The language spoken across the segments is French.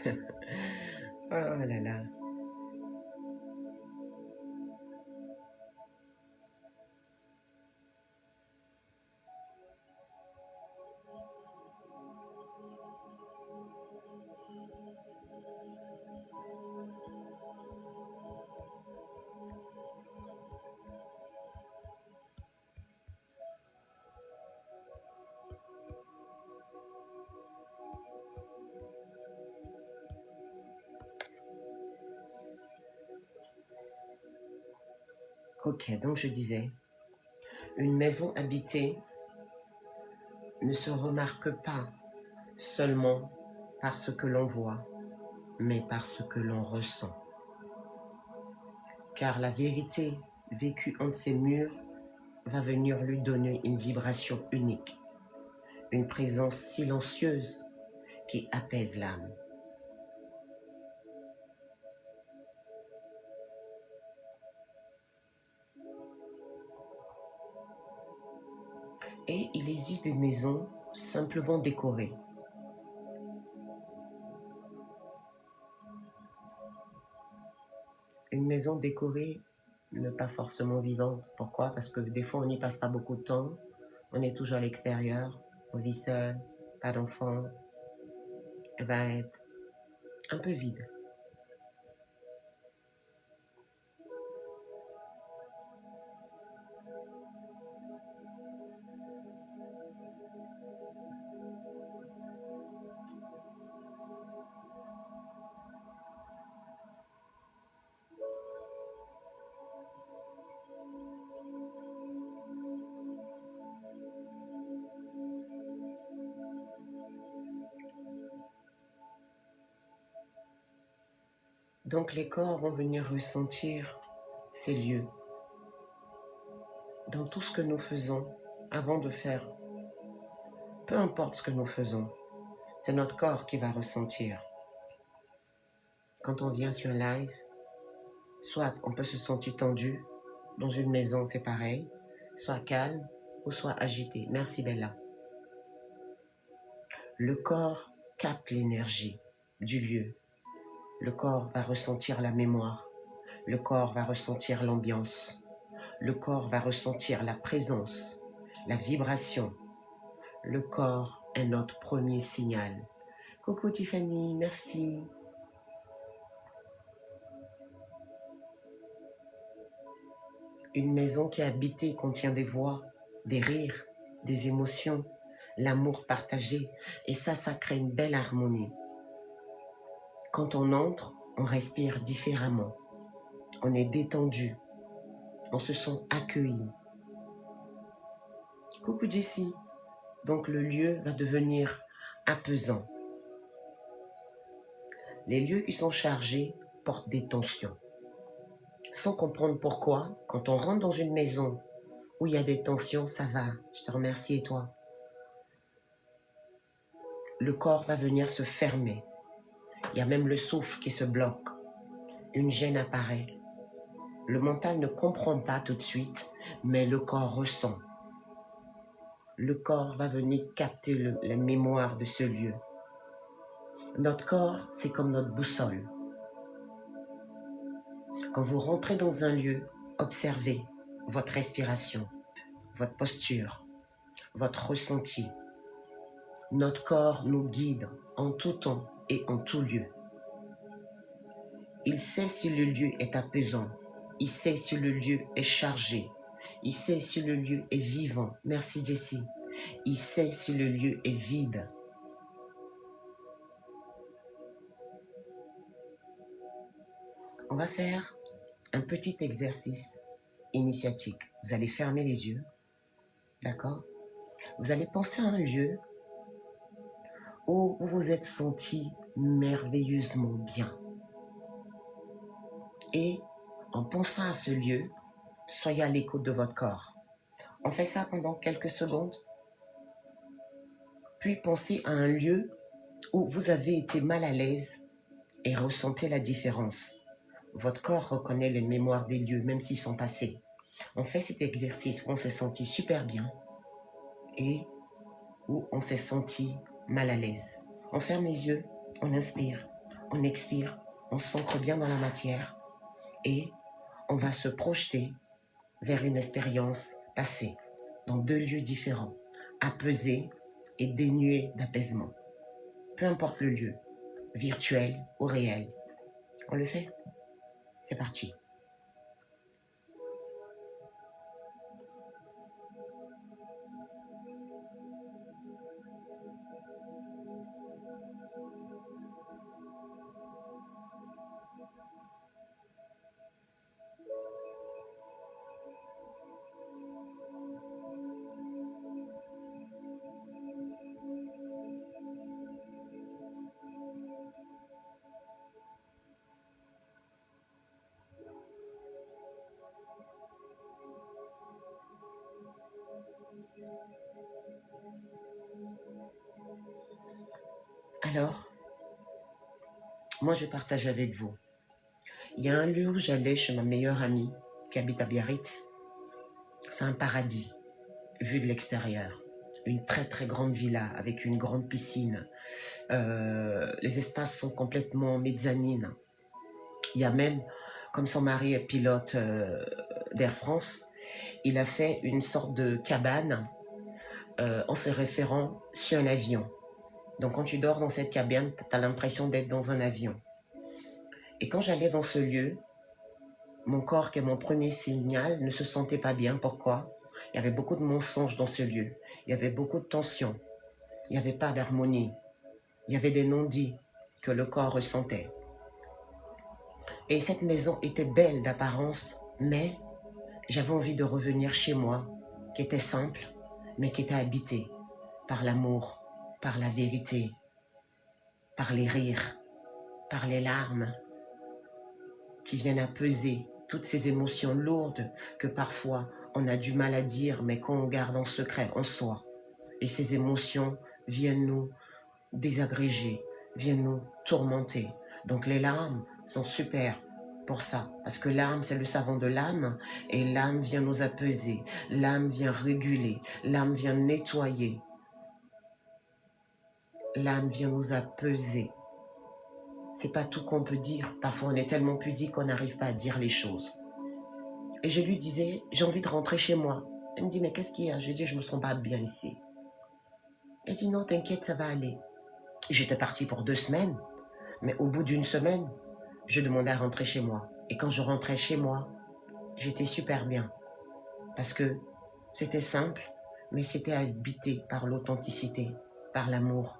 Oh là là. Ok, donc je disais, une maison habitée ne se remarque pas seulement par ce que l'on voit, mais par ce que l'on ressent. Car la vérité vécue entre ces murs va venir lui donner une vibration unique, une présence silencieuse qui apaise l'âme. Et il existe des maisons simplement décorées. Une maison décorée n'est pas forcément vivante. Pourquoi? Parce que des fois, on n'y passe pas beaucoup de temps. On est toujours à l'extérieur. On vit seul, pas d'enfant. Elle va être un peu vide. Donc les corps vont venir ressentir ces lieux. Dans tout ce que nous faisons, avant de faire, peu importe ce que nous faisons, c'est notre corps qui va ressentir. Quand on vient sur un live, soit on peut se sentir tendu, dans une maison c'est pareil, soit calme ou soit agité. Merci Bella. Le corps capte l'énergie du lieu. Le corps va ressentir la mémoire. Le corps va ressentir l'ambiance. Le corps va ressentir la présence, la vibration. Le corps est notre premier signal. Coucou Tiffany, merci. Une maison qui est habitée contient des voix, des rires, des émotions, l'amour partagé. Et ça crée une belle harmonie. Quand on entre, on respire différemment. On est détendu. On se sent accueilli. Coucou Jessie. Donc le lieu va devenir apaisant. Les lieux qui sont chargés portent des tensions. Sans comprendre pourquoi, quand on rentre dans une maison où il y a des tensions, ça va. Je te remercie et toi. Le corps va venir se fermer. Il y a même le souffle qui se bloque. Une gêne apparaît. Le mental ne comprend pas tout de suite, mais le corps ressent. Le corps va venir capter la mémoire de ce lieu. Notre corps, c'est comme notre boussole. Quand vous rentrez dans un lieu, observez votre respiration, votre posture, votre ressenti. Notre corps nous guide en tout temps et en tout lieu. Il sait si le lieu est apaisant. Il sait si le lieu est chargé. Il sait si le lieu est vivant. Merci Jessie. Il sait si le lieu est vide. On va faire un petit exercice initiatique. Vous allez fermer les yeux. D'accord? Vous allez penser à un lieu où vous vous êtes senti merveilleusement bien. Et en pensant à ce lieu, soyez à l'écoute de votre corps. On fait ça pendant quelques secondes. Puis pensez à un lieu où vous avez été mal à l'aise et ressentez la différence. Votre corps reconnaît les mémoires des lieux, même s'ils sont passés. On fait cet exercice où on s'est senti super bien et où on s'est senti mal à l'aise. On ferme les yeux, on inspire. On expire, on s'ancre bien dans la matière et on va se projeter vers une expérience passée, dans 2 lieux différents, apaisés et dénués d'apaisement. Peu importe le lieu, virtuel ou réel. On le fait? C'est parti. Alors, moi je partage avec vous. Il y a un lieu où j'allais chez ma meilleure amie qui habite à Biarritz. C'est un paradis, vu de l'extérieur. Une très très grande villa avec une grande piscine. Les espaces sont complètement mezzanine. Il y a même, comme son mari est pilote d'Air France, il a fait une sorte de cabane en se référant sur un avion. Donc quand tu dors dans cette cabane, tu as l'impression d'être dans un avion. Et quand j'allais dans ce lieu, mon corps, qui est mon premier signal, ne se sentait pas bien. Pourquoi? Il y avait beaucoup de mensonges dans ce lieu. Il y avait beaucoup de tensions. Il n'y avait pas d'harmonie. Il y avait des non-dits que le corps ressentait. Et cette maison était belle d'apparence, mais j'avais envie de revenir chez moi, qui était simple, mais qui était habité par l'amour, par la vérité, par les rires, par les larmes, qui viennent apaiser toutes ces émotions lourdes que parfois on a du mal à dire, mais qu'on garde en secret en soi. Et ces émotions viennent nous désagréger, viennent nous tourmenter. Donc les larmes sont super pour ça, parce que l'âme, c'est le savon de l'âme, et l'âme vient nous apaiser, l'âme vient réguler, l'âme vient nettoyer, l'âme vient nous apaiser. C'est pas tout qu'on peut dire. Parfois, on est tellement pudique qu'on n'arrive pas à dire les choses. Et je lui disais, j'ai envie de rentrer chez moi. Elle me dit, mais qu'est-ce qu'il y a? Je lui dis, je me sens pas bien ici. Elle dit, non, t'inquiète, ça va aller. J'étais partie pour 2 semaines, mais au bout d'1 semaine, je demandais à rentrer chez moi. Et quand je rentrais chez moi, j'étais super bien. Parce que c'était simple, mais c'était habité par l'authenticité, par l'amour,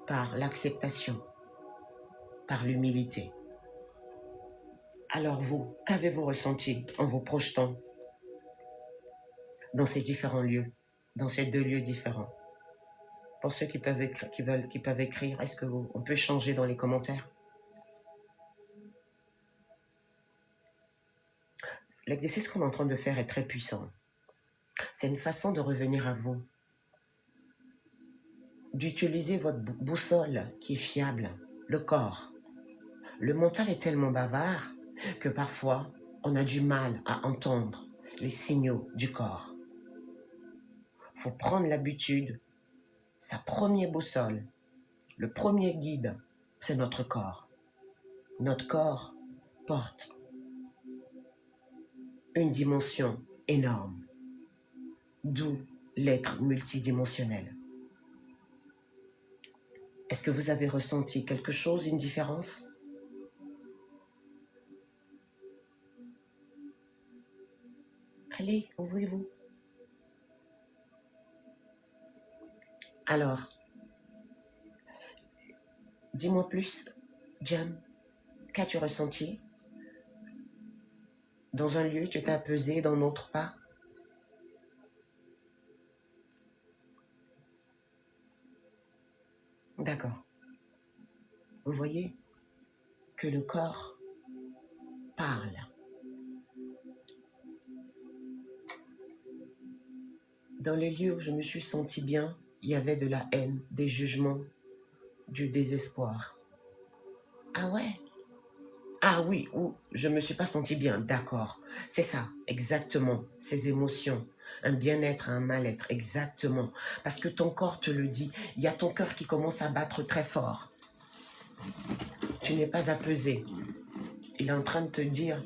par l'acceptation, par l'humilité. Alors vous, qu'avez-vous ressenti en vous projetant dans ces différents lieux, dans ces 2 lieux différents? Pour ceux qui peuvent écrire, est-ce qu'on peut changer dans les commentaires? L'exercice qu'on est en train de faire est très puissant. C'est une façon de revenir à vous, d'utiliser votre boussole qui est fiable, le corps. Le mental est tellement bavard que parfois, on a du mal à entendre les signaux du corps. Il faut prendre l'habitude, sa première boussole, le premier guide, c'est notre corps. Notre corps porte une dimension énorme, d'où l'être multidimensionnel. Est-ce que vous avez ressenti quelque chose, une différence? Allez, ouvrez-vous. Alors, dis-moi plus, Jam, qu'as-tu ressenti? Dans un lieu, tu t'es apaisé, dans l'autre pas? D'accord. Vous voyez que le corps parle. Dans les lieux où je me suis sentie bien, il y avait de la haine, des jugements, du désespoir. Ah ouais? Ah oui, ou je ne me suis pas sentie bien, d'accord. C'est ça, exactement, ces émotions. Un bien-être, un mal-être, exactement. Parce que ton corps te le dit, il y a ton cœur qui commence à battre très fort. Tu n'es pas apaisé. Il est en train de te dire,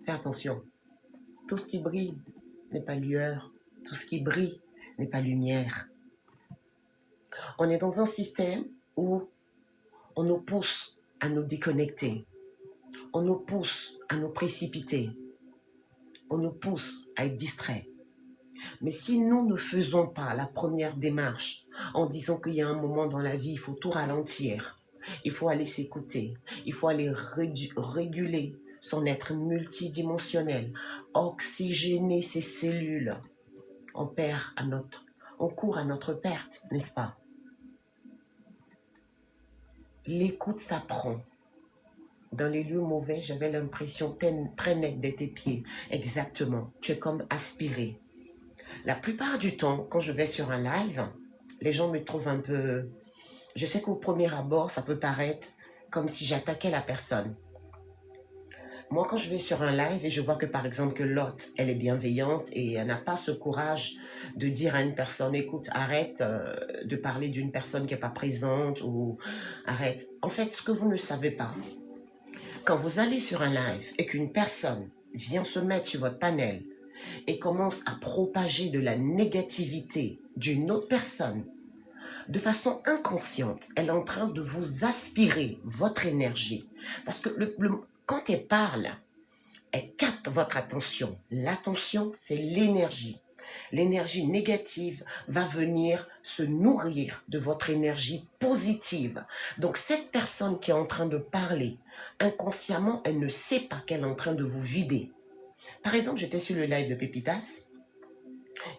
fais attention. Tout ce qui brille n'est pas lueur. Tout ce qui brille n'est pas lumière. On est dans un système où on nous pousse à nous déconnecter. On nous pousse à nous précipiter. On nous pousse à être distraits. Mais si nous ne faisons pas la première démarche en disant qu'il y a un moment dans la vie, il faut tout ralentir, il faut aller s'écouter, il faut aller réguler son être multidimensionnel, oxygéner ses cellules, on court à notre perte, n'est-ce pas? L'écoute s'apprend. Dans les lieux mauvais, j'avais l'impression très nette de tes pieds. Exactement, tu es comme aspiré. La plupart du temps, quand je vais sur un live, les gens me trouvent un peu... Je sais qu'au premier abord, ça peut paraître comme si j'attaquais la personne. Moi, quand je vais sur un live et je vois que, par exemple, que l'hôte, elle est bienveillante et elle n'a pas ce courage de dire à une personne, écoute, arrête de parler d'une personne qui n'est pas présente ou arrête. En fait, ce que vous ne savez pas, quand vous allez sur un live et qu'une personne vient se mettre sur votre panel et commence à propager de la négativité d'une autre personne, de façon inconsciente, elle est en train de vous aspirer votre énergie. Parce que quand elle parle, elle capte votre attention. L'attention, c'est l'énergie. L'énergie négative va venir se nourrir de votre énergie positive. Donc, cette personne qui est en train de parler, inconsciemment, elle ne sait pas qu'elle est en train de vous vider. Par exemple, j'étais sur le live de Pépitas.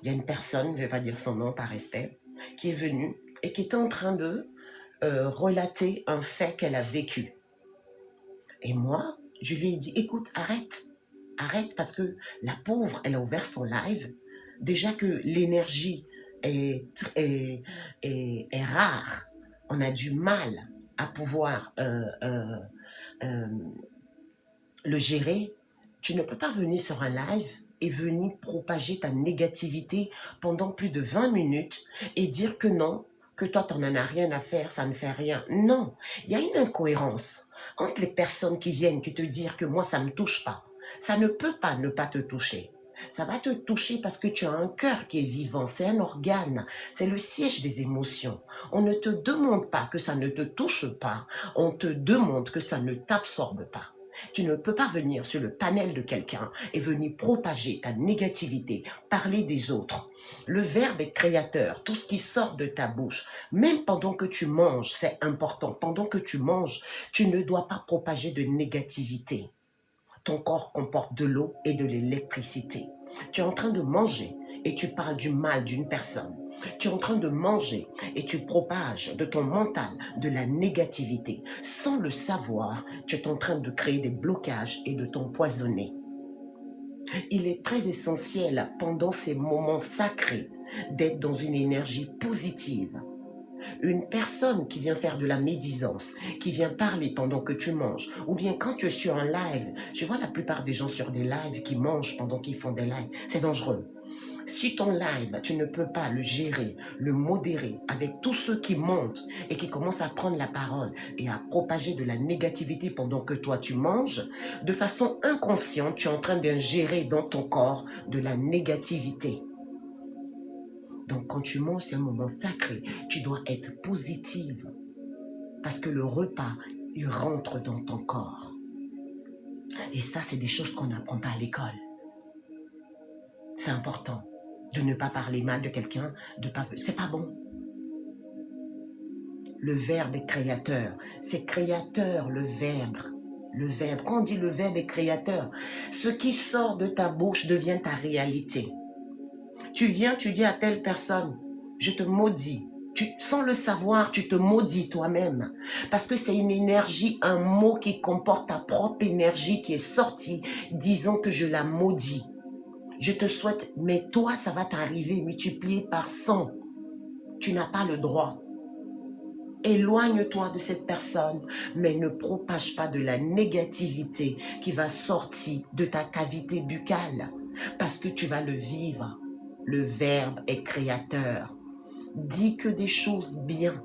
Il y a une personne, je ne vais pas dire son nom par respect, qui est venue et qui était en train de relater un fait qu'elle a vécu. Et moi, je lui ai dit, écoute, arrête, parce que la pauvre, elle a ouvert son live. Déjà que l'énergie est rare, on a du mal à pouvoir le gérer. Tu ne peux pas venir sur un live et venir propager ta négativité pendant plus de 20 minutes et dire que non, que toi, tu n'en as rien à faire, ça ne fait rien. Non, il y a une incohérence entre les personnes qui viennent qui te dire que moi, ça ne me touche pas. Ça ne peut pas ne pas te toucher. Ça va te toucher parce que tu as un cœur qui est vivant, c'est un organe, c'est le siège des émotions. On ne te demande pas que ça ne te touche pas, on te demande que ça ne t'absorbe pas. Tu ne peux pas venir sur le panel de quelqu'un et venir propager ta négativité, parler des autres. Le verbe est créateur, tout ce qui sort de ta bouche, même pendant que tu manges, c'est important. Pendant que tu manges, tu ne dois pas propager de négativité. Ton corps comporte de l'eau et de l'électricité. Tu es en train de manger et tu parles du mal d'une personne. Tu es en train de manger et tu propages de ton mental de la négativité. Sans le savoir, tu es en train de créer des blocages et de t'empoisonner. Il est très essentiel pendant ces moments sacrés d'être dans une énergie positive. Une personne qui vient faire de la médisance, qui vient parler pendant que tu manges, ou bien quand tu es sur un live, je vois la plupart des gens sur des lives qui mangent pendant qu'ils font des lives, c'est dangereux. Si ton live, tu ne peux pas le gérer, le modérer avec tous ceux qui montent et qui commencent à prendre la parole et à propager de la négativité pendant que toi tu manges, de façon inconsciente, tu es en train d'ingérer dans ton corps de la négativité. Donc quand tu manges, c'est un moment sacré, tu dois être positive parce que le repas, il rentre dans ton corps. Et ça, c'est des choses qu'on n'apprend pas à l'école. C'est important de ne pas parler mal de quelqu'un, c'est pas bon. Le verbe est créateur. C'est créateur, le verbe. Le verbe. Quand on dit le verbe est créateur, ce qui sort de ta bouche devient ta réalité. Tu viens, tu dis à telle personne, je te maudis. Sans le savoir, tu te maudis toi-même. Parce que c'est une énergie, un mot qui comporte ta propre énergie qui est sortie, disant que je la maudis. Je te souhaite, mais toi, ça va t'arriver multiplié par 100. Tu n'as pas le droit. Éloigne-toi de cette personne, mais ne propage pas de la négativité qui va sortir de ta cavité buccale, parce que tu vas le vivre. Le verbe est créateur. Dis que des choses bien.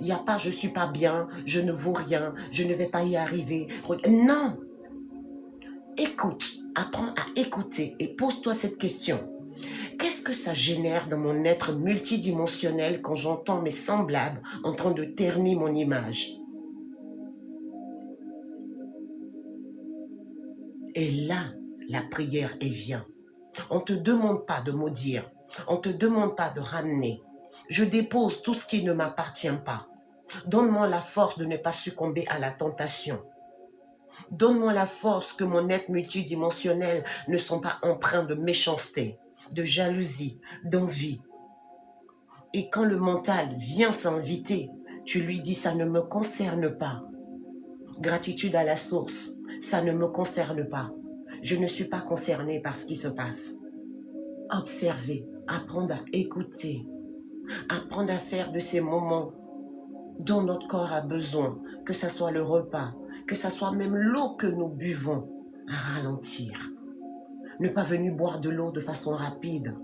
Il n'y a pas « je ne suis pas bien, je ne vaux rien, je ne vais pas y arriver ». Non. Écoute, apprends à écouter et pose-toi cette question. Qu'est-ce que ça génère dans mon être multidimensionnel quand j'entends mes semblables en train de ternir mon image? Et là, la prière vient. On ne te demande pas de maudire. On ne te demande pas de ramener. Je dépose tout ce qui ne m'appartient pas. Donne-moi la force de ne pas succomber à la tentation. Donne-moi la force que mon être multidimensionnel ne sont pas empreints de méchanceté, de jalousie, d'envie. Et quand le mental vient s'inviter, tu lui dis « ça ne me concerne pas ». Gratitude à la source, ça ne me concerne pas. Je ne suis pas concernée par ce qui se passe. Observer, apprendre à écouter, apprendre à faire de ces moments dont notre corps a besoin, que ce soit le repas, que ce soit même l'eau que nous buvons, à ralentir. Ne pas venir boire de l'eau de façon rapide.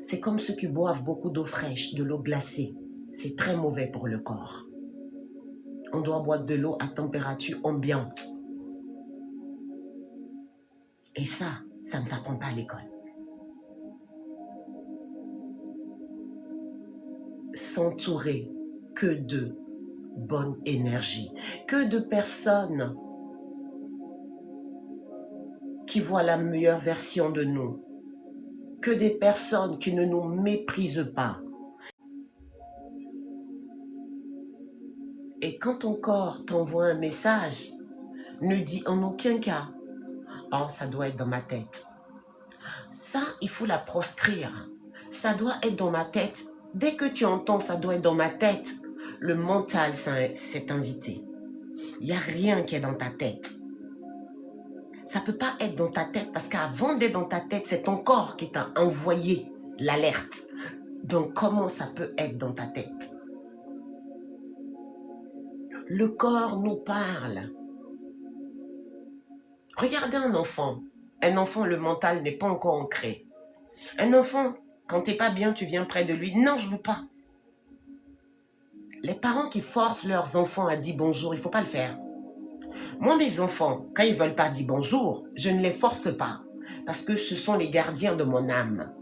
C'est comme ceux qui boivent beaucoup d'eau fraîche, de l'eau glacée. C'est très mauvais pour le corps. On doit boire de l'eau à température ambiante. Et ça ne s'apprend pas à l'école. S'entourer que de bonne énergie, que de personnes qui voient la meilleure version de nous, que des personnes qui ne nous méprisent pas. Et quand ton corps t'envoie un message, ne dis en aucun cas « oh, ça doit être dans ma tête ». Ça, il faut la proscrire. Ça doit être dans ma tête. Dès que tu entends « ça doit être dans ma tête », le mental s'est invité. Il n'y a rien qui est dans ta tête. Ça ne peut pas être dans ta tête parce qu'avant d'être dans ta tête, c'est ton corps qui t'a envoyé l'alerte. Donc, comment ça peut être dans ta tête? Le corps nous parle. Regardez un enfant. Un enfant, le mental n'est pas encore ancré. Un enfant, quand tu n'es pas bien, tu viens près de lui. Non, je ne veux pas. Les parents qui forcent leurs enfants à dire bonjour, il ne faut pas le faire. Moi, mes enfants, quand ils ne veulent pas dire bonjour, je ne les force pas. Parce que ce sont les gardiens de mon âme.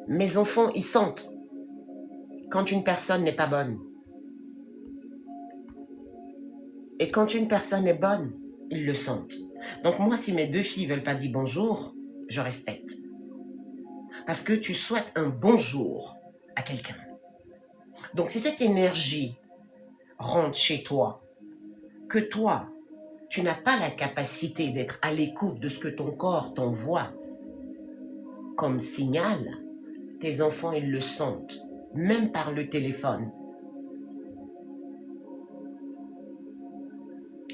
Mes enfants, ils sentent quand une personne n'est pas bonne. Et quand une personne est bonne, ils le sentent. Donc moi, si mes deux filles ne veulent pas dire bonjour, je respecte. Parce que tu souhaites un bonjour à quelqu'un. Donc si cette énergie rentre chez toi, que toi, tu n'as pas la capacité d'être à l'écoute de ce que ton corps t'envoie comme signal, tes enfants, ils le sentent, même par le téléphone.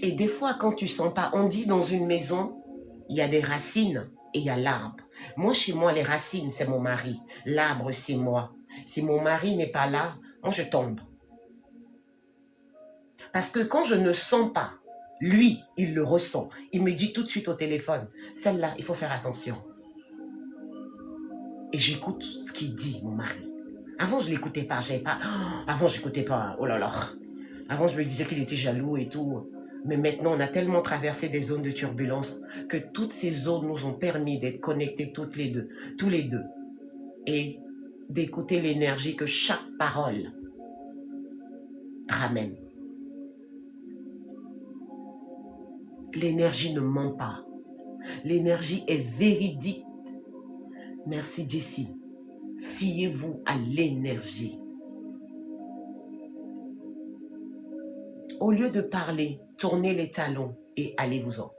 Et des fois, quand tu ne sens pas, on dit dans une maison, il y a des racines et il y a l'arbre. Moi, chez moi, les racines, c'est mon mari. L'arbre, c'est moi. Si mon mari n'est pas là, moi, je tombe. Parce que quand je ne sens pas, lui, il le ressent. Il me dit tout de suite au téléphone, celle-là, il faut faire attention. Et j'écoute ce qu'il dit, mon mari. Avant, je ne l'écoutais pas. Avant, je n'écoutais pas. Oh là là. Avant, je me disais qu'il était jaloux et tout. Mais maintenant, on a tellement traversé des zones de turbulence que toutes ces zones nous ont permis d'être connectés tous les deux. Et d'écouter l'énergie que chaque parole ramène. L'énergie ne ment pas. L'énergie est véridique. Merci Jessie. Fiez-vous à l'énergie. Au lieu de parler, tournez les talons et allez-vous-en.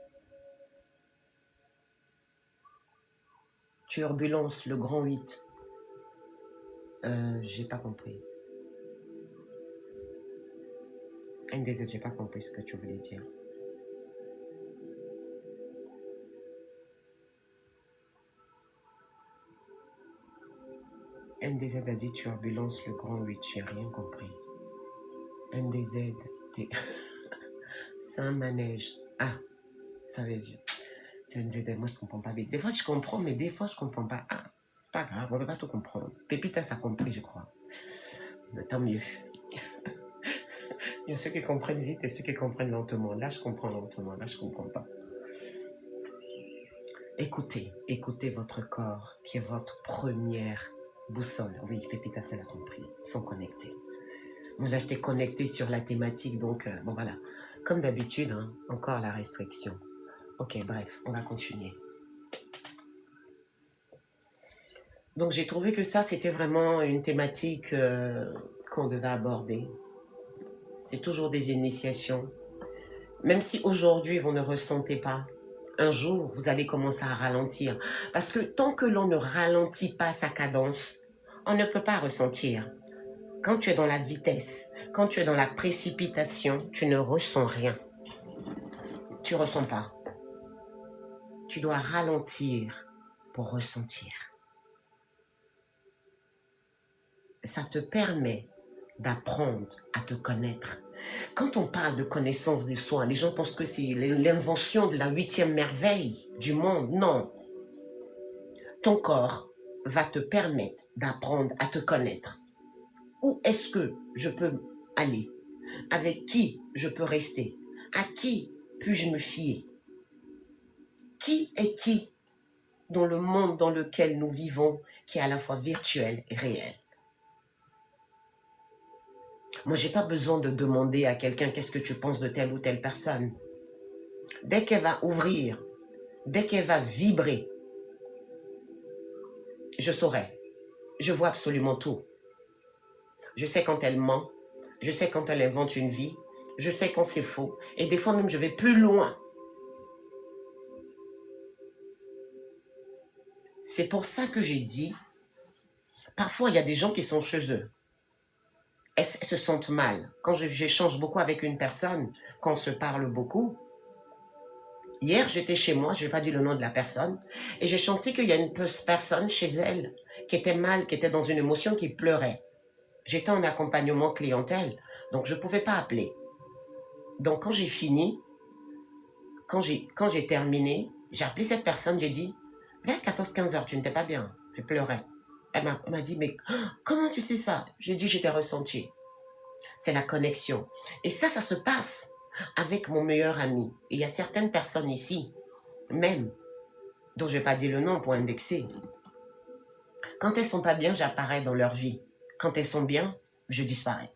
Turbulence, le grand 8. J'ai pas compris. Désolé, j'ai pas compris ce que tu voulais dire. NDZ a dit turbulence, le grand 8. J'ai rien compris. NDZ, c'est un manège. Ah, ça veut dire. C'est NDZ, moi je comprends pas. Des fois je comprends, mais des fois je comprends pas. Ah, C'est pas grave, on ne peut pas tout comprendre. Pépita, ça a compris, je crois. Mais tant mieux. Il y a ceux qui comprennent vite et ceux qui comprennent lentement. Là, je comprends lentement. Là, je ne comprends pas. Écoutez, écoutez votre corps, qui est votre première boussole. Oui, Pépita, ça l'a compris. Ils sont connectés. Moi, là, je t'ai connecté sur la thématique, donc, bon, voilà. Comme d'habitude, hein, encore la restriction. Ok, bref, on va continuer. Donc, j'ai trouvé que ça, c'était vraiment une thématique qu'on devait aborder. C'est toujours des initiations. Même si aujourd'hui, vous ne ressentez pas, un jour, vous allez commencer à ralentir. Parce que tant que l'on ne ralentit pas sa cadence, on ne peut pas ressentir. Quand tu es dans la vitesse, quand tu es dans la précipitation, tu ne ressens rien. Tu ne ressens pas. Tu dois ralentir pour ressentir. Ça te permet d'apprendre à te connaître. Quand on parle de connaissance de soi, les gens pensent que c'est l'invention de la 8e merveille du monde. Non. Ton corps va te permettre d'apprendre à te connaître. Où est-ce que je peux aller? Avec qui je peux rester? À qui puis-je me fier? Qui est qui dans le monde dans lequel nous vivons, qui est à la fois virtuel et réel? Moi, je n'ai pas besoin de demander à quelqu'un qu'est-ce que tu penses de telle ou telle personne. Dès qu'elle va ouvrir, dès qu'elle va vibrer, je saurai. Je vois absolument tout. Je sais quand elle ment, je sais quand elle invente une vie, je sais quand c'est faux. Et des fois même, je vais plus loin. C'est pour ça que j'ai dit, parfois, il y a des gens qui sont chez eux. Elles se sentent mal. Quand j'échange beaucoup avec une personne, quand on se parle beaucoup, hier, j'étais chez moi, je ne vais pas dire le nom de la personne, et j'ai senti qu'il y a une personne chez elle qui était mal, qui était dans une émotion, qui pleurait. J'étais en accompagnement clientèle, donc je ne pouvais pas appeler. Donc, quand j'ai fini, quand j'ai terminé, j'ai appelé cette personne, j'ai dit, vers 14-15 heures, tu n'étais pas bien, tu pleurais. Elle m'a dit, mais comment tu sais ça? J'ai dit, j'étais ressenti. C'est la connexion. Et ça se passe avec mon meilleur ami. Et il y a certaines personnes ici, même, dont je ne vais pas dire le nom pour indexer. Quand elles ne sont pas bien, j'apparais dans leur vie. Quand elles sont bien, je disparais.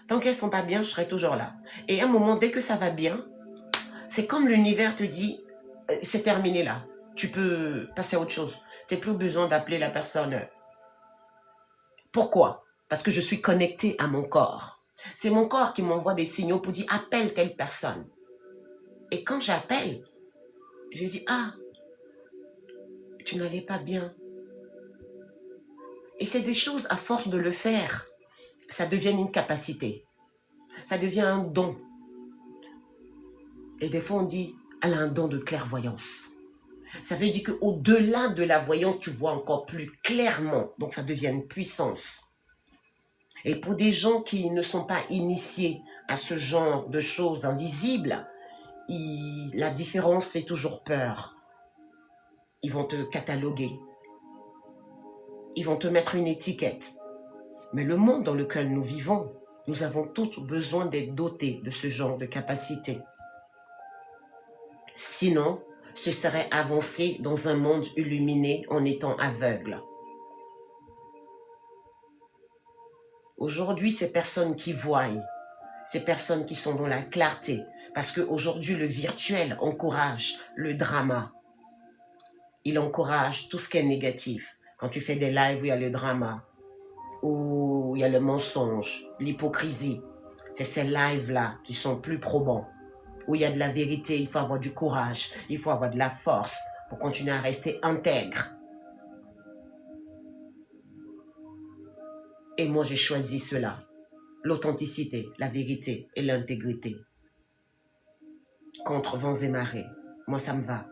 Tant qu'elles ne sont pas bien, je serai toujours là. Et à un moment, dès que ça va bien, c'est comme l'univers te dit, c'est terminé là. Tu peux passer à autre chose. Tu n'as plus besoin d'appeler la personne. Pourquoi? Parce que je suis connectée à mon corps. C'est mon corps qui m'envoie des signaux pour dire, appelle telle personne. Et quand j'appelle, je dis, ah, tu n'allais pas bien. Et c'est des choses, à force de le faire, ça devient une capacité. Ça devient un don. Et des fois, on dit, elle a un don de clairvoyance. Ça veut dire qu'au-delà de la voyance, tu vois encore plus clairement. Donc, ça devient une puissance. Et pour des gens qui ne sont pas initiés à ce genre de choses invisibles, la différence fait toujours peur. Ils vont te cataloguer. Ils vont te mettre une étiquette. Mais le monde dans lequel nous vivons, nous avons tous besoin d'être dotés de ce genre de capacité. Sinon, ce serait avancer dans un monde illuminé en étant aveugle. Aujourd'hui, ces personnes qui voient, ces personnes qui sont dans la clarté, parce qu'aujourd'hui, le virtuel encourage le drama. Il encourage tout ce qui est négatif. Quand tu fais des lives où il y a le drama, où il y a le mensonge, l'hypocrisie, c'est ces lives-là qui sont plus probants. Où il y a de la vérité, il faut avoir du courage, il faut avoir de la force pour continuer à rester intègre. Et moi, j'ai choisi cela. L'authenticité, la vérité et l'intégrité. Contre vents et marées. Moi, ça me va.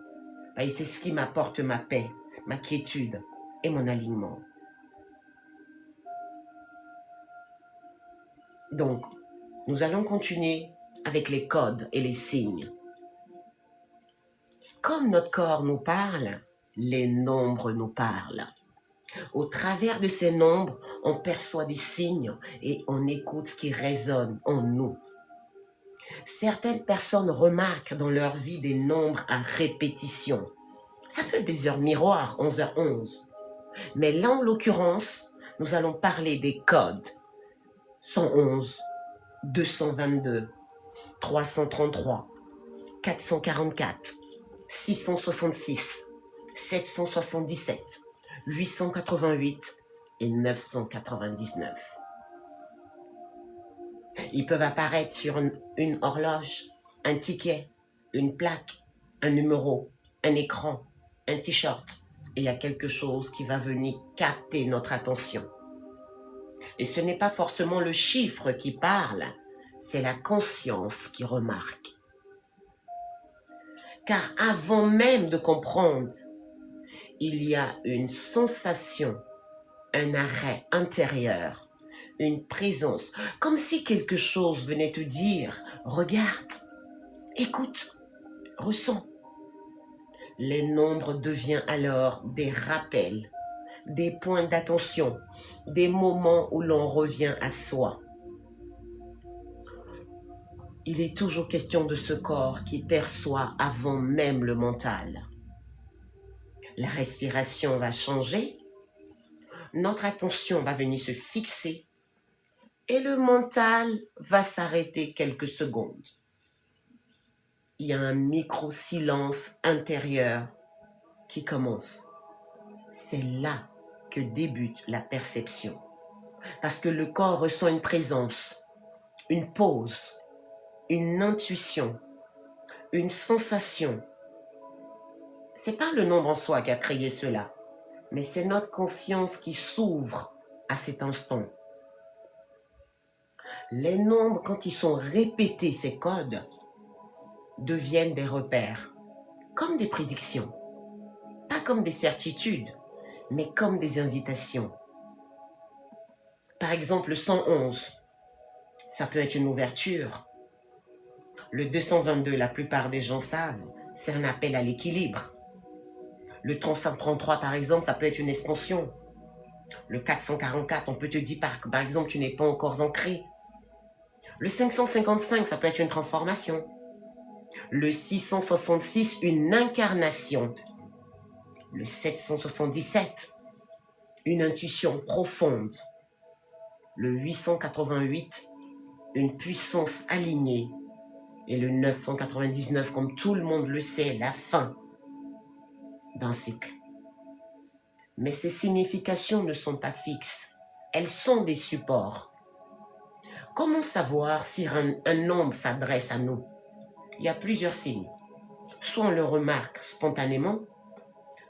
Et c'est ce qui m'apporte ma paix, ma quiétude et mon alignement. Donc, nous allons continuer avec les codes et les signes. Comme notre corps nous parle, Les nombres nous parlent. Au travers de ces nombres, on perçoit des signes et on écoute ce qui résonne en nous. Certaines personnes remarquent dans leur vie des nombres à répétition. Ça peut être des heures miroirs, 11h11. Mais là, en l'occurrence, nous allons parler des codes. 111, 222, 333, 444, 666, 777, 888 et 999. Ils peuvent apparaître sur une horloge, un ticket, une plaque, un numéro, un écran, un t-shirt. Et il y a quelque chose qui va venir capter notre attention. Et ce n'est pas forcément le chiffre qui parle, c'est la conscience qui remarque. Car avant même de comprendre, il y a une sensation, un arrêt intérieur, une présence, comme si quelque chose venait te dire, regarde, écoute, ressens. Les nombres deviennent alors des rappels, des points d'attention, des moments où l'on revient à soi. Il est toujours question de ce corps qui perçoit avant même le mental. La respiration va changer, notre attention va venir se fixer et le mental va s'arrêter quelques secondes. Il y a un micro-silence intérieur qui commence. C'est là que débute la perception. Parce que le corps ressent une présence, une pause, une intuition, une sensation. C'est pas le nombre en soi qui a créé cela, mais c'est notre conscience qui s'ouvre à cet instant. Les nombres, quand ils sont répétés, ces codes, deviennent des repères, comme des prédictions, pas comme des certitudes, mais comme des invitations. Par exemple, le 111, ça peut être une ouverture. Le 222, la plupart des gens savent, c'est un appel à l'équilibre. Le 333, par exemple, ça peut être une expansion. Le 444, on peut te dire, par exemple, tu n'es pas encore ancré. Le 555, ça peut être une transformation. Le 666, une incarnation. Le 777, une intuition profonde. Le 888, une puissance alignée. Et le 999, comme tout le monde le sait, la fin d'un cycle. Mais ces significations ne sont pas fixes. Elles sont des supports. Comment savoir si un nombre s'adresse à nous? Il y a plusieurs signes. Soit on le remarque spontanément,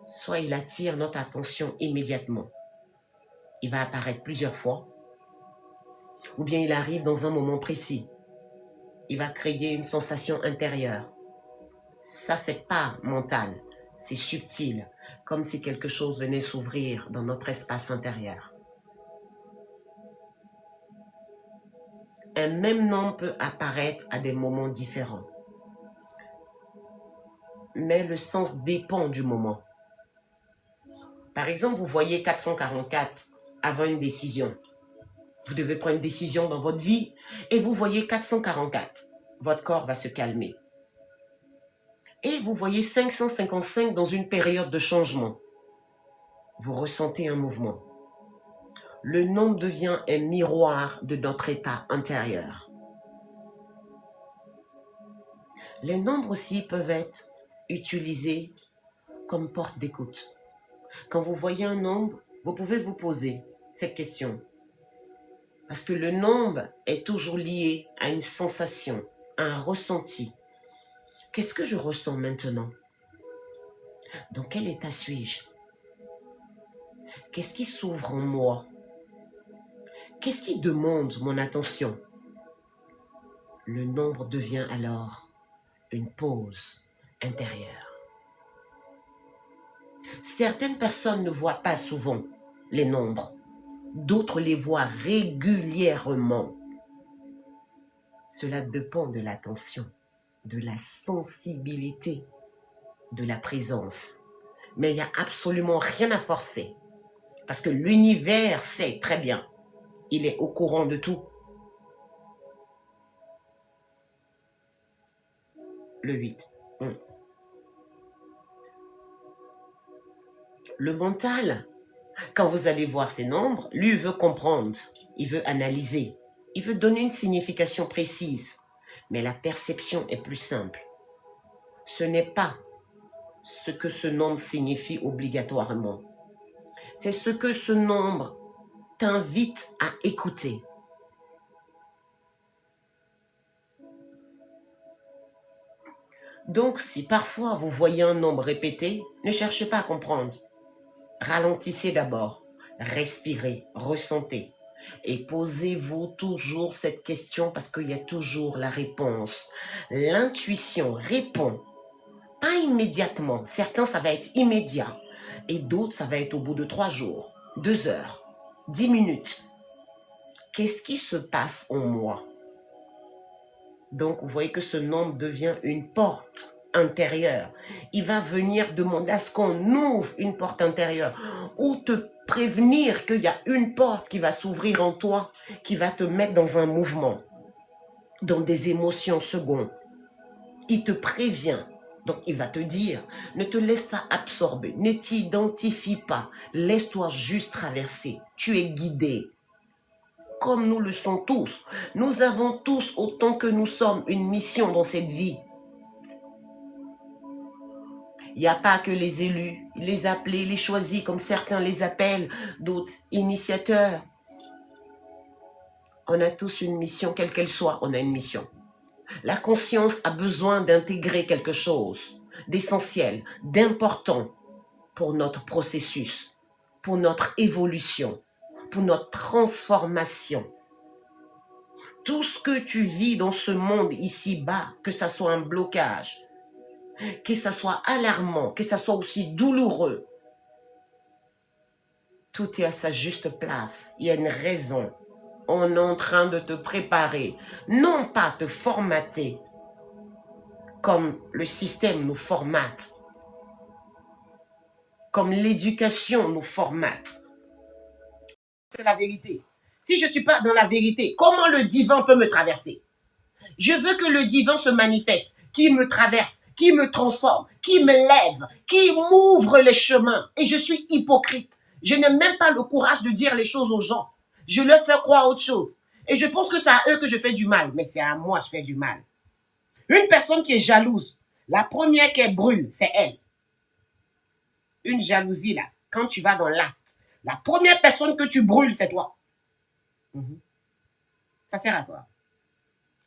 soit il attire notre attention immédiatement. Il va apparaître plusieurs fois, ou bien il arrive dans un moment précis. Il va créer une sensation intérieure. Ça, c'est pas mental, c'est subtil, comme si quelque chose venait s'ouvrir dans notre espace intérieur. Un même nom peut apparaître à des moments différents. Mais le sens dépend du moment. Par exemple, vous voyez 444 avant une décision. Vous devez prendre une décision dans votre vie et vous voyez 444. Votre corps va se calmer. Et vous voyez 555 dans une période de changement. Vous ressentez un mouvement. Le nombre devient un miroir de notre état intérieur. Les nombres aussi peuvent être utilisés comme porte d'écoute. Quand vous voyez un nombre, vous pouvez vous poser cette question. Parce que le nombre est toujours lié à une sensation, à un ressenti. Qu'est-ce que je ressens maintenant? Dans quel état suis-je? Qu'est-ce qui s'ouvre en moi? Qu'est-ce qui demande mon attention? Le nombre devient alors une pause intérieure. Certaines personnes ne voient pas souvent les nombres. D'autres les voient régulièrement. Cela dépend de l'attention, de la sensibilité, de la présence. Mais il n'y a absolument rien à forcer. Parce que l'univers sait très bien. Il est au courant de tout. Le 8. Le mental, quand vous allez voir ces nombres, lui veut comprendre, il veut analyser, il veut donner une signification précise. Mais la perception est plus simple. Ce n'est pas ce que ce nombre signifie obligatoirement. C'est ce que ce nombre t'invite à écouter. Donc, si parfois vous voyez un nombre répété, ne cherchez pas à comprendre. Ralentissez d'abord, respirez, ressentez. Et posez-vous toujours cette question parce qu'il y a toujours la réponse. L'intuition répond, pas immédiatement. Certains, ça va être immédiat. Et d'autres, ça va être au bout de 3 jours, 2 heures, 10 minutes. Qu'est-ce qui se passe en moi? Donc, vous voyez que ce nombre devient une porte intérieure. Il va venir demander à ce qu'on ouvre une porte intérieure ou te prévenir qu'il y a une porte qui va s'ouvrir en toi, qui va te mettre dans un mouvement, dans des émotions secondes. Il te prévient. Donc, il va te dire, ne te laisse pas absorber, ne t'identifie pas, laisse-toi juste traverser. Tu es guidé. Comme nous le sommes tous. Nous avons tous, autant que nous sommes, une mission dans cette vie. Il n'y a pas que les élus, les appelés, les choisis, comme certains les appellent, d'autres initiateurs. On a tous une mission, quelle qu'elle soit, on a une mission. La conscience a besoin d'intégrer quelque chose d'essentiel, d'important pour notre processus, pour notre évolution, pour notre transformation. Tout ce que tu vis dans ce monde ici-bas, que ça soit un blocage, que ça soit alarmant, que ça soit aussi douloureux, tout est à sa juste place. Il y a une raison. On est en train de te préparer, non pas te formater comme le système nous formate, comme l'éducation nous formate. C'est la vérité. Si je ne suis pas dans la vérité, comment le divin peut me traverser? Je veux que le divin se manifeste, qui me traverse, qui me transforme, qui me lève, qui m'ouvre les chemins. Et je suis hypocrite. Je n'ai même pas le courage de dire les choses aux gens. Je leur fais croire autre chose. Et je pense que c'est à eux que je fais du mal. Mais c'est à moi que je fais du mal. Une personne qui est jalouse, la première qu'elle brûle, c'est elle. Une jalousie, là, quand tu vas dans l'acte, la première personne que tu brûles, c'est toi. Ça sert à quoi?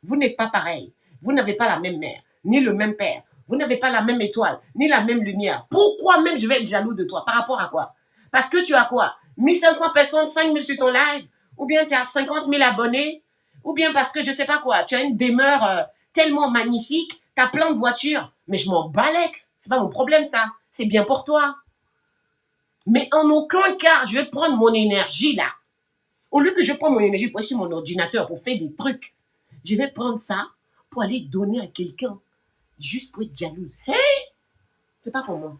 Vous n'êtes pas pareil. Vous n'avez pas la même mère, ni le même père. Vous n'avez pas la même étoile, ni la même lumière. Pourquoi même je vais être jaloux de toi? Par rapport à quoi? Parce que tu as quoi? 1500 personnes, 5000 sur ton live? Ou bien tu as 50 000 abonnés? Ou bien parce que je ne sais pas quoi, tu as une demeure tellement magnifique, tu as plein de voitures. Mais je m'en balèque. C'est pas mon problème ça. C'est bien pour toi. Mais en aucun cas, je vais prendre mon énergie là. Au lieu que je prenne mon énergie pour être sur mon ordinateur, pour faire des trucs, je vais prendre ça pour aller donner à quelqu'un, juste pour être jalouse. Hey! C'est pas pour moi.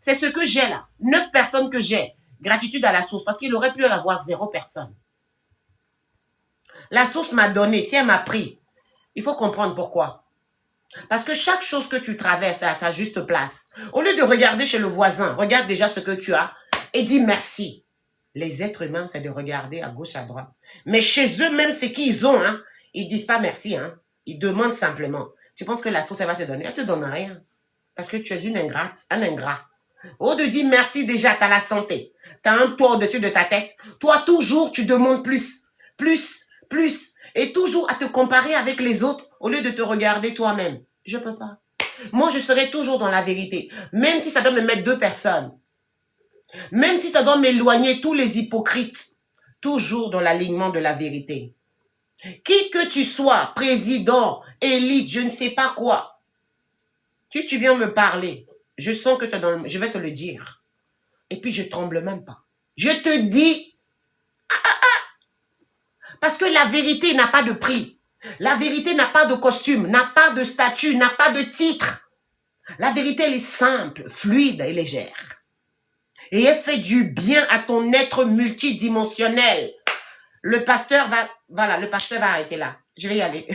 C'est ce que j'ai là. 9 personnes que j'ai. Gratitude à la source, parce qu'il aurait pu avoir 0 personne. La source m'a donné, si elle m'a pris, il faut comprendre pourquoi. Parce que chaque chose que tu traverses a sa juste place. Au lieu de regarder chez le voisin, regarde déjà ce que tu as et dis merci. Les êtres humains, c'est de regarder à gauche, à droite. Mais chez eux-mêmes, ce qu'ils ont, hein, ils disent pas merci. Hein. Ils demandent simplement. Tu penses que la source, elle va te donner? Elle te donne rien. Parce que tu es une ingrate, un ingrat. Au lieu de dire merci déjà, tu as la santé. Tu as un toit au-dessus de ta tête. Toi, toujours, tu demandes plus. Plus, plus. Et toujours à te comparer avec les autres au lieu de te regarder toi-même. Je peux pas. Moi, je serai toujours dans la vérité. Même si ça doit me mettre 2 personnes. Même si ça doit m'éloigner tous les hypocrites. Toujours dans l'alignement de la vérité. Qui que tu sois, président, élite, je ne sais pas quoi. Si tu viens me parler, je sens que tu es dans le... Je vais te le dire. Et puis je tremble même pas. Je te dis... Parce que la vérité n'a pas de prix. La vérité n'a pas de costume, n'a pas de statut, n'a pas de titre. La vérité, elle est simple, fluide et légère. Et elle fait du bien à ton être multidimensionnel. Le pasteur va, voilà, le pasteur va arrêter là. Je vais y aller.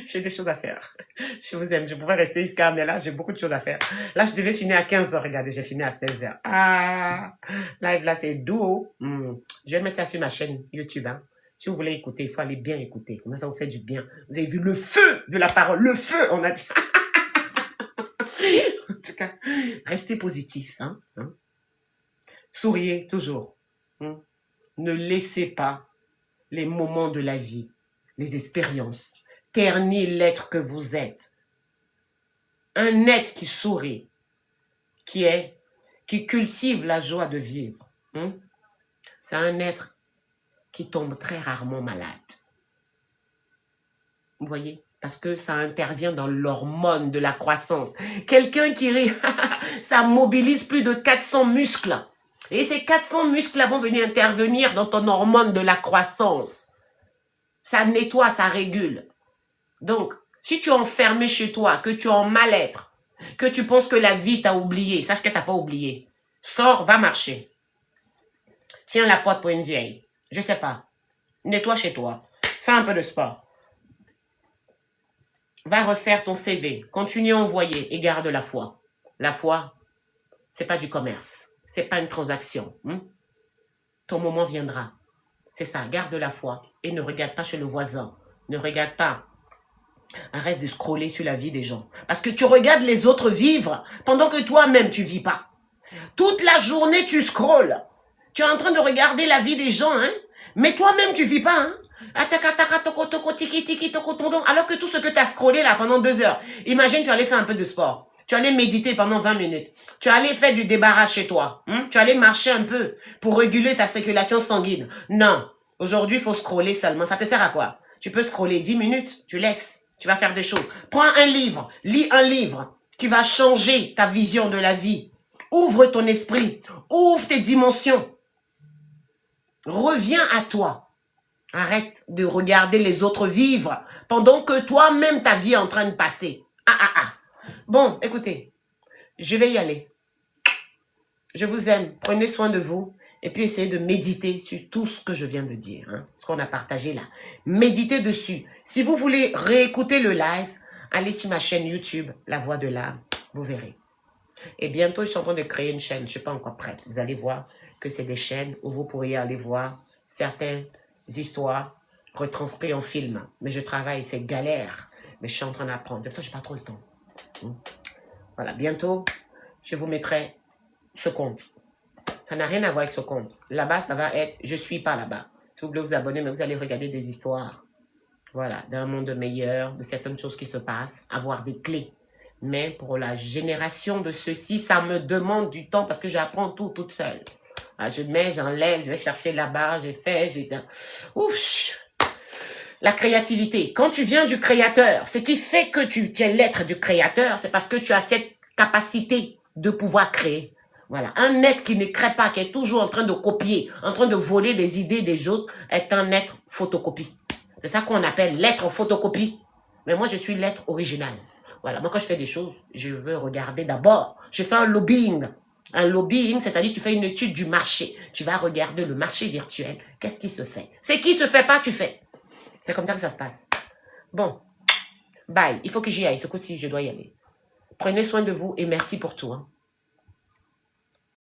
J'ai des choses à faire. Je vous aime. Je pourrais rester jusqu'à, mais là, j'ai beaucoup de choses à faire. Là, je devais finir à 15h. Regardez, j'ai fini à 16h. Ah, live là, c'est doux. Je vais mettre ça sur ma chaîne YouTube. Hein. Si vous voulez écouter, il faut aller bien écouter. Comment ça vous fait du bien. Vous avez vu le feu de la parole. Le feu, on a dit. En tout cas, restez positif. Hein. Souriez toujours. Ne laissez pas les moments de la vie, les expériences, ternir l'être que vous êtes. Un être qui sourit, qui cultive la joie de vivre. C'est un être qui tombe très rarement malade. Vous voyez? Parce que ça intervient dans l'hormone de la croissance. Quelqu'un qui rit, ça mobilise plus de 400 muscles. Et ces 400 muscles vont venir intervenir dans ton hormone de la croissance. Ça nettoie, ça régule. Donc, si tu es enfermé chez toi, que tu es en mal-être, que tu penses que la vie t'a oublié, sache qu'elle t'a pas oublié. Sors, va marcher. Tiens la porte pour une vieille. Je sais pas. Nettoie chez toi. Fais un peu de sport. Va refaire ton CV. Continue à envoyer et garde la foi. La foi, c'est pas du commerce. C'est pas une transaction. Ton moment viendra. C'est ça, garde la foi et ne regarde pas chez le voisin. Ne regarde pas. Arrête de scroller sur la vie des gens. Parce que tu regardes les autres vivre pendant que toi-même tu vis pas. Toute la journée tu scrolles. Tu es en train de regarder la vie des gens, hein? Mais toi-même tu vis pas, hein? Alors que tout ce que tu as scrollé là pendant 2 heures, imagine tu allais faire un peu de sport. Tu allais méditer pendant 20 minutes. Tu allais faire du débarras chez toi. Tu allais marcher un peu pour réguler ta circulation sanguine. Non. Aujourd'hui, il faut scroller seulement. Ça te sert à quoi? Tu peux scroller 10 minutes, tu laisses. Tu vas faire des choses. Prends un livre. Lis un livre qui va changer ta vision de la vie. Ouvre ton esprit. Ouvre tes dimensions. Reviens à toi. Arrête de regarder les autres vivre pendant que toi-même ta vie est en train de passer. Bon, écoutez, je vais y aller. Je vous aime. Prenez soin de vous. Et puis essayez de méditer sur tout ce que je viens de dire. Ce qu'on a partagé là. Méditez dessus. Si vous voulez réécouter le live, allez sur ma chaîne YouTube, La Voix de l'âme. Vous verrez. Et bientôt, je suis en train de créer une chaîne. Je ne suis pas encore prête. Vous allez voir que c'est des chaînes où vous pourriez aller voir certaines histoires retranscrites en film. Mais je travaille, c'est galère. Mais je suis en train d'apprendre. De toute façon, je n'ai pas trop le temps. Voilà, bientôt, je vous mettrai ce compte. Ça n'a rien à voir avec ce compte. Là-bas, ça va être, je ne suis pas là-bas. Si vous voulez vous abonner, mais vous allez regarder des histoires. Voilà, d'un monde meilleur, de certaines choses qui se passent, avoir des clés. Mais pour la génération de ceci, ça me demande du temps parce que j'apprends tout toute seule. Je mets, j'enlève, je vais chercher là-bas, j'ai fait, j'ai... Ouf! La créativité. Quand tu viens du créateur, ce qui fait que tu es l'être du créateur, c'est parce que tu as cette capacité de pouvoir créer. Voilà. Un être qui ne crée pas, qui est toujours en train de copier, en train de voler les idées des autres, est un être photocopie. C'est ça qu'on appelle l'être photocopie. Mais moi, je suis l'être original. Voilà. Moi, quand je fais des choses, je veux regarder d'abord. Je fais un lobbying. Un lobbying, c'est-à-dire tu fais une étude du marché. Tu vas regarder le marché virtuel. Qu'est-ce qui se fait? C'est qui se fait pas, tu fais. C'est comme ça que ça se passe. Bon. Bye. Il faut que j'y aille. Ce coup-ci, je dois y aller. Prenez soin de vous et merci pour tout.